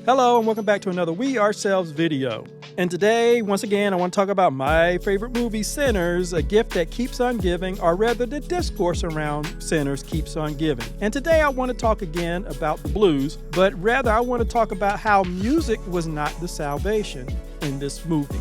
Hello and welcome back to another We Ourselves video. And today, once again, I want to talk about my favorite movie, Sinners, a gift that keeps on giving, or rather the discourse around sinners keeps on giving. And today I want to talk again about the blues, but rather I want to talk about how music was not the salvation in this movie.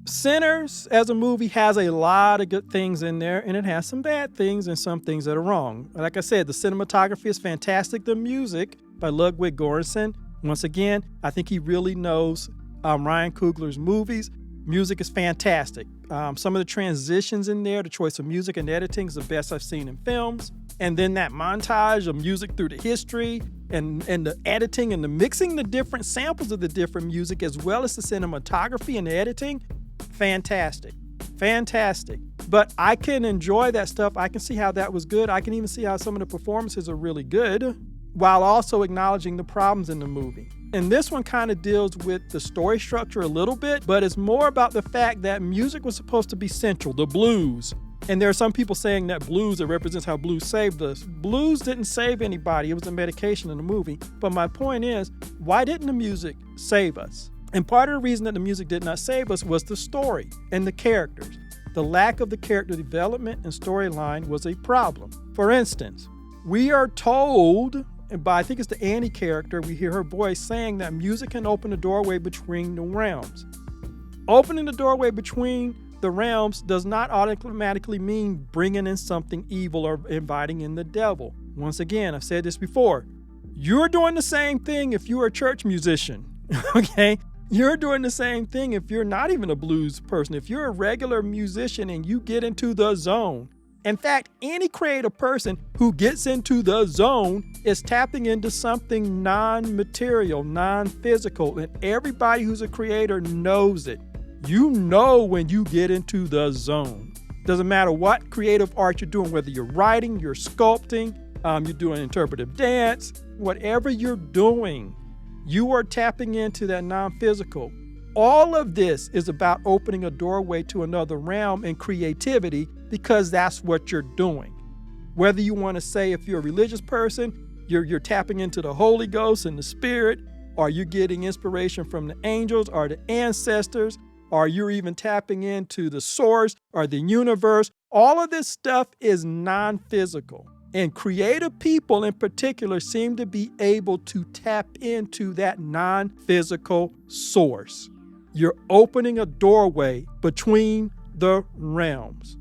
Sinners, as a movie, has a lot of good things in there, and it has some bad things and some things that are wrong. Like I said, the cinematography is fantastic. The music by Ludwig Göransson, once again, I think he really knows Ryan Coogler's movies. Music is fantastic. Some of the transitions in there, the choice of music and editing is the best I've seen in films. And then that montage of music through the history and the editing and the mixing the different samples of the different music, as well as the cinematography and the editing. Fantastic. But I can enjoy that stuff. I can see how that was good. I can even see how some of the performances are really good, while also acknowledging the problems in the movie. And this one kind of deals with the story structure a little bit, but it's more about the fact that music was supposed to be central, the blues. And there are some people saying that blues, it represents how blues saved us. Blues didn't save anybody. It was a medication in the movie. But my point is, why didn't the music save us? And part of the reason that the music did not save us was the story and the characters. The lack of the character development and storyline was a problem. For instance, we are told, and by I think it's the Annie character, we hear her voice saying that music can open the doorway between the realms. Opening the doorway between the realms does not automatically mean bringing in something evil or inviting in the devil. Once again, I've said this before. You're doing the same thing if you're a church musician, okay? You're doing the same thing if you're not even a blues person. If you're a regular musician and you get into the zone. In fact, any creative person who gets into the zone is tapping into something non-material, non-physical, and everybody who's a creator knows it. You know when you get into the zone. Doesn't matter what creative art you're doing, whether you're writing, you're sculpting, you're doing interpretive dance, whatever you're doing, you are tapping into that non-physical. All of this is about opening a doorway to another realm and creativity, because that's what you're doing. Whether you want to say, if you're a religious person, you're tapping into the Holy Ghost and the Spirit, or you're getting inspiration from the angels or the ancestors, or you're even tapping into the source or the universe. All of this stuff is non-physical. And creative people in particular seem to be able to tap into that non-physical source. You're opening a doorway between the realms.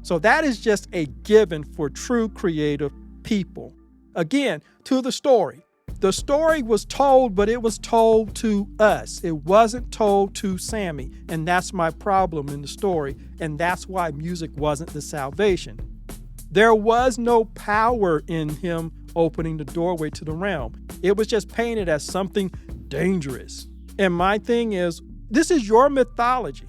So that is just a given for true creative people. Again, to the story. The story was told, but it was told to us. It wasn't told to Sammy. And that's my problem in the story. And that's why music wasn't the salvation. There was no power in him opening the doorway to the realm. It was just painted as something dangerous. And my thing is, this is your mythology.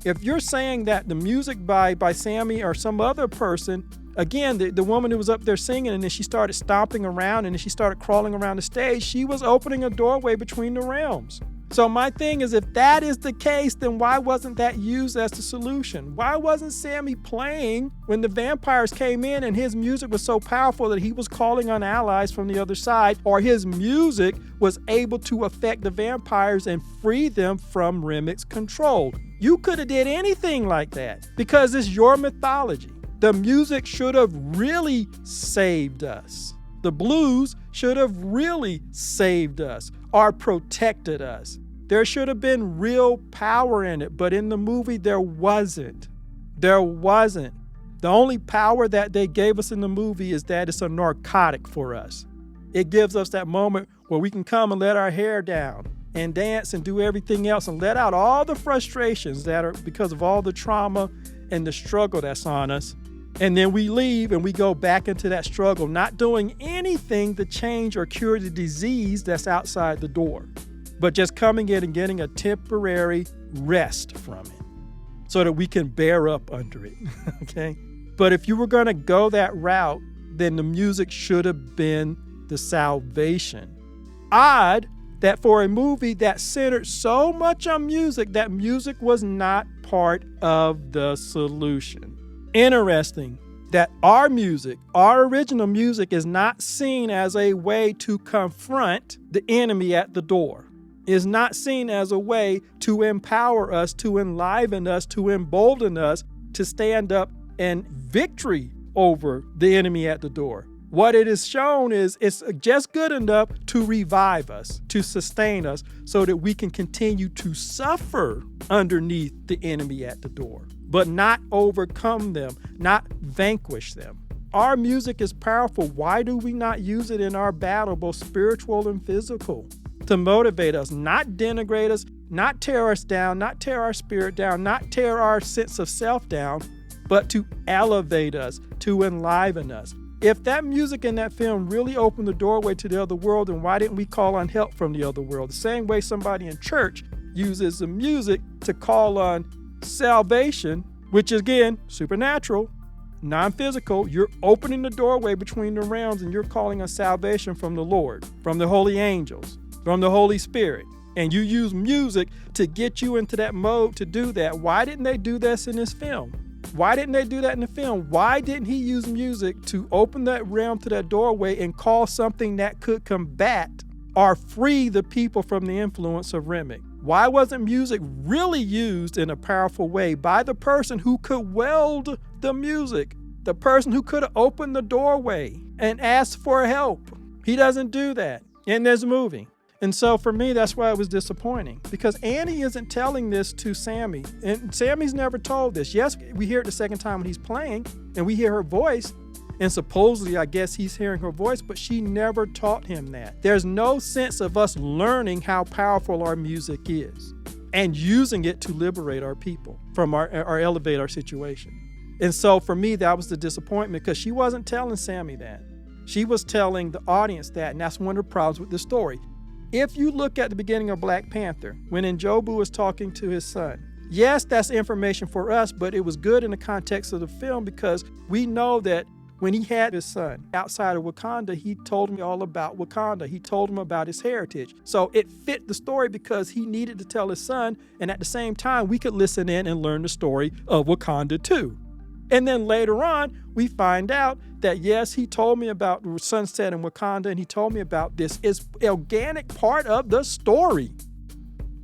If you're saying that the music by Sammy or some other person, again, the woman who was up there singing and then she started stomping around and then she started crawling around the stage, she was opening a doorway between the realms. So my thing is, if that is the case, then why wasn't that used as the solution? Why wasn't Sammy playing when the vampires came in and his music was so powerful that he was calling on allies from the other side, or his music was able to affect the vampires and free them from Remic's control? You could have did anything like that because it's your mythology. The music should have really saved us. The blues should have really saved us or protected us. There should have been real power in it, but in the movie, there wasn't. There wasn't. The only power that they gave us in the movie is that it's a narcotic for us. It gives us that moment where we can come and let our hair down and dance and do everything else and let out all the frustrations that are because of all the trauma and the struggle that's on us. And then we leave and we go back into that struggle, not doing anything to change or cure the disease that's outside the door, but just coming in and getting a temporary rest from it so that we can bear up under it, okay? But if you were going to go that route, then the music should have been the salvation. Odd that for a movie that centered so much on music, that music was not part of the solution. Interesting that our music, our original music, is not seen as a way to confront the enemy at the door. Is not seen as a way to empower us, to enliven us, to embolden us to stand up in victory over the enemy at the door. What it is shown is it's just good enough to revive us, to sustain us, so that we can continue to suffer underneath the enemy at the door, but not overcome them, not vanquish them. Our music is powerful. Why do we not use it in our battle, both spiritual and physical, to motivate us, not denigrate us, not tear us down, not tear our spirit down, not tear our sense of self down, but to elevate us, to enliven us? If that music in that film really opened the doorway to the other world, then why didn't we call on help from the other world? The same way somebody in church uses the music to call on salvation, which is, again, supernatural, non-physical. You're opening the doorway between the realms and you're calling on salvation from the Lord, from the holy angels, from the Holy Spirit. And you use music to get you into that mode to do that. Why didn't they do this in this film? Why didn't they do that in the film? Why didn't he use music to open that realm to that doorway and call something that could combat or free the people from the influence of Remick? Why wasn't music really used in a powerful way by the person who could weld the music, the person who could have opened the doorway and asked for help? He doesn't do that in this movie. And so for me, that's why it was disappointing, because Annie isn't telling this to Sammy, and Sammy's never told this. Yes, we hear it the second time when he's playing and we hear her voice, and supposedly I guess he's hearing her voice, but she never taught him that. There's no sense of us learning how powerful our music is and using it to liberate our people from or elevate our situation. And so for me, that was the disappointment, because she wasn't telling Sammy that. She was telling the audience that, and that's one of the problems with the story. If you look at the beginning of Black Panther, when Njobu was talking to his son, yes, that's information for us, but it was good in the context of the film, because we know that when he had his son outside of Wakanda, he told him all about Wakanda. He told him about his heritage. So it fit the story because he needed to tell his son, and at the same time, we could listen in and learn the story of Wakanda too. And then later on, we find out that, yes, he told me about the sunset in Wakanda, and he told me about this. It's an organic part of the story.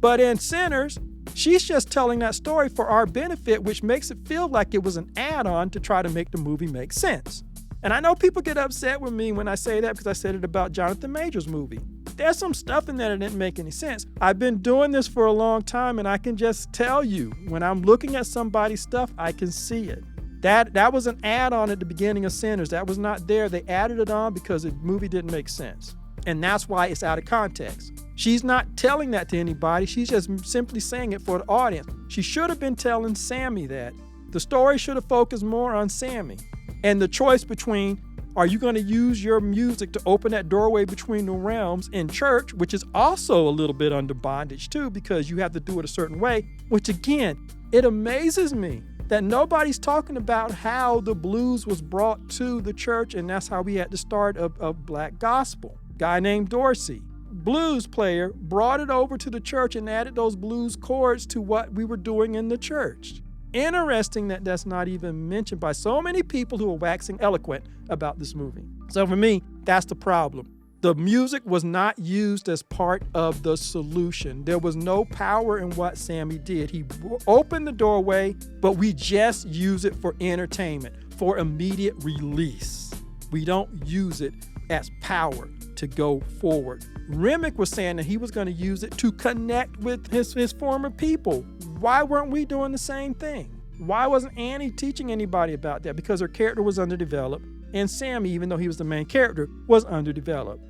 But in Sinners, she's just telling that story for our benefit, which makes it feel like it was an add-on to try to make the movie make sense. And I know people get upset with me when I say that, because I said it about Jonathan Major's movie. There's some stuff in there that didn't make any sense. I've been doing this for a long time, and I can just tell you, when I'm looking at somebody's stuff, I can see it. That was an add-on at the beginning of Sinners. That was not there. They added it on because the movie didn't make sense. And that's why it's out of context. She's not telling that to anybody. She's just simply saying it for the audience. She should have been telling Sammy that. The story should have focused more on Sammy. And the choice between, are you going to use your music to open that doorway between the realms in church, which is also a little bit under bondage too, because you have to do it a certain way, which again, it amazes me that nobody's talking about how the blues was brought to the church, and that's how we had the start of Black gospel. Guy named Dorsey, blues player, brought it over to the church and added those blues chords to what we were doing in the church. Interesting that that's not even mentioned by so many people who are waxing eloquent about this movie. So for me, that's the problem. The music was not used as part of the solution. There was no power in what Sammy did. He opened the doorway, but we just use it for entertainment, for immediate release. We don't use it as power to go forward. Remick was saying that he was going to use it to connect with his former people. Why weren't we doing the same thing? Why wasn't Annie teaching anybody about that? Because her character was underdeveloped, and Sammy, even though he was the main character, was underdeveloped.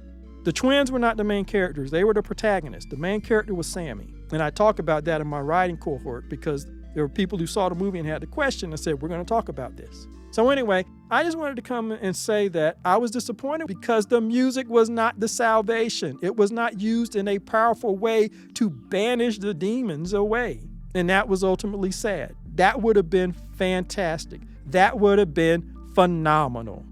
The twins were not the main characters. They were the protagonists. The main character was Sammy. And I talk about that in my writing cohort, because there were people who saw the movie and had the question and said, we're going to talk about this. So anyway, I just wanted to come and say that I was disappointed because the music was not the salvation. It was not used in a powerful way to banish the demons away. And that was ultimately sad. That would have been fantastic. That would have been phenomenal.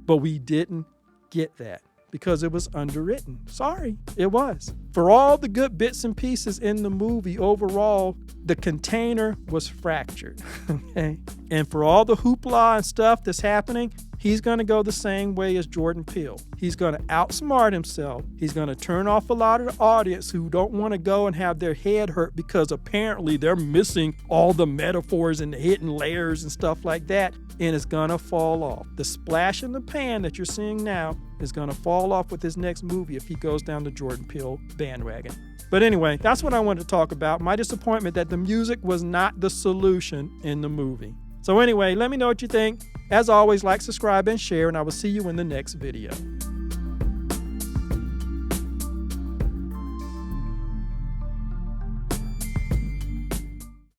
But we didn't get that, because it was underwritten. Sorry, it was. For all the good bits and pieces in the movie, overall, the container was fractured. Okay? And for all the hoopla and stuff that's happening, he's going to go the same way as Jordan Peele. He's going to outsmart himself. He's going to turn off a lot of the audience who don't want to go and have their head hurt because apparently they're missing all the metaphors and the hidden layers and stuff like that. And it's going to fall off. The splash in the pan that you're seeing now is going to fall off with his next movie if he goes down the Jordan Peele bandwagon. But anyway, that's what I wanted to talk about. My disappointment that the music was not the solution in the movie. So anyway, let me know what you think. As always, like, subscribe, and share, and I will see you in the next video.